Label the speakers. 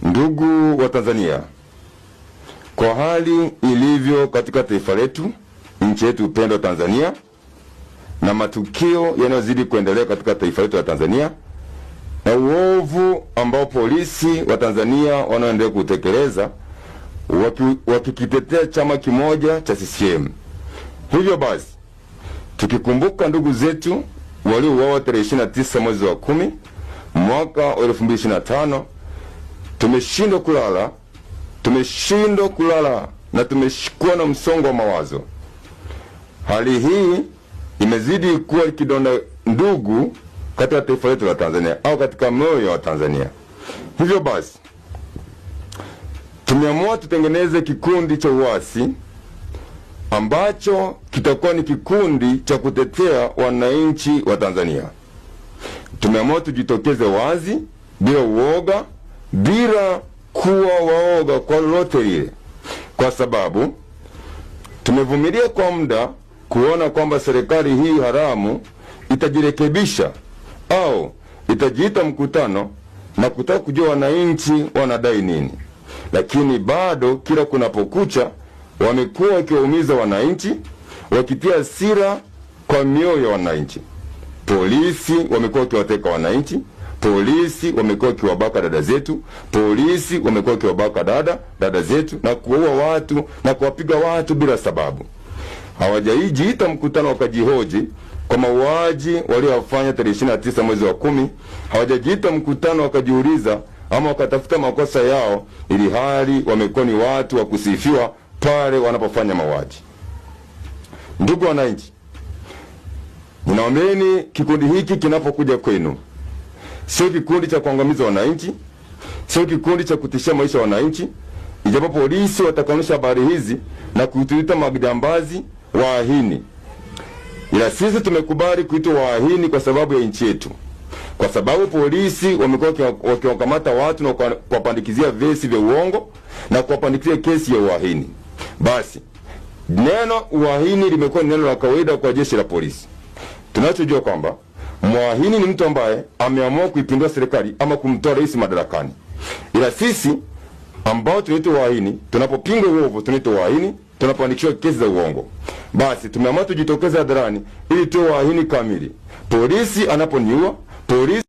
Speaker 1: Ndugu wa Tanzania, kwa hali ilivyo katika taifa letu, nchi yetu upendo Tanzania, na matukio yanayozidi kuendelea katika taifa letu la Tanzania, na uovu ambao polisi wa Tanzania wanaendelea kutekeleza wakikitetea chama kimoja cha CCM. Hivyo basi, tukikumbuka ndugu zetu waliouawa tarehe 29 mwezi wa 10 mwaka wa 2025, tumeshindwa kulala na tumeshikwa na msongo wa mawazo. Hali hii imezidi kuwa kidonda ndugu katika taifa letu la Tanzania au katika moyo wa Tanzania. Hivyo basi, tumeamua tutengeneze kikundi cha uasi ambacho kitakuwa ni kikundi cha kutetea wananchi wa Tanzania. Tumeamua tujitokeze wazi bila uoga, bila kuwa waoga kwa lolote lile, kwa sababu tumevumilia kwa muda kuona kwamba serikali hii haramu itajirekebisha au itajiita mkutano na kutaka kujua wananchi wanadai nini. Lakini bado kila kunapokucha wamekuwa wakiwaumiza wananchi, wakitia hasira kwa mioyo ya wananchi. Polisi wamekuwa wakiwateka wananchi, polisi wamekuwa wakiwabaka dada zetu, polisi wamekuwa wakiwabaka dada zetu na kuua watu na kuwapiga watu bila sababu. Hawajajiita mkutano wakajihoji kwa mauaji waliofanya tarehe 29 mwezi wa 10. Hawajajiita mkutano wakajiuliza ama wakatafuta makosa yao, ili hali wamekuwa ni watu wa kusifiwa pale wanapofanya mauaji. Ndugu wananchi, ninaombeni kikundi hiki kinapokuja kwenu, sio kikundi cha kuangamiza wananchi, sio kikundi cha kutishia maisha ya wananchi. Ijapo polisi watakanusha habari hizi na kutuita majambazi, waahini, ila sisi tumekubali kuitwa waahini kwa sababu ya nchi yetu, kwa sababu polisi wamekuwa wakiwakamata watu na kuwapandikizia vesi vya uongo na kuwapandikizia kesi ya uahini. Basi neno uahini limekuwa neno la kawaida kwa jeshi la polisi. Tunachojua kwamba muahini ni mtu ambaye ameamua kuipindua serikali ama kumtoa rais madarakani. Ila sisi ambao tunaitwa waahini, tunapopinga uovu tunaitwa waahini, tunapandikishwa kesi za uongo. Basi tumeamua tujitokeze hadharani ili tuwe waahini kamili. Polisi anaponiua, polisi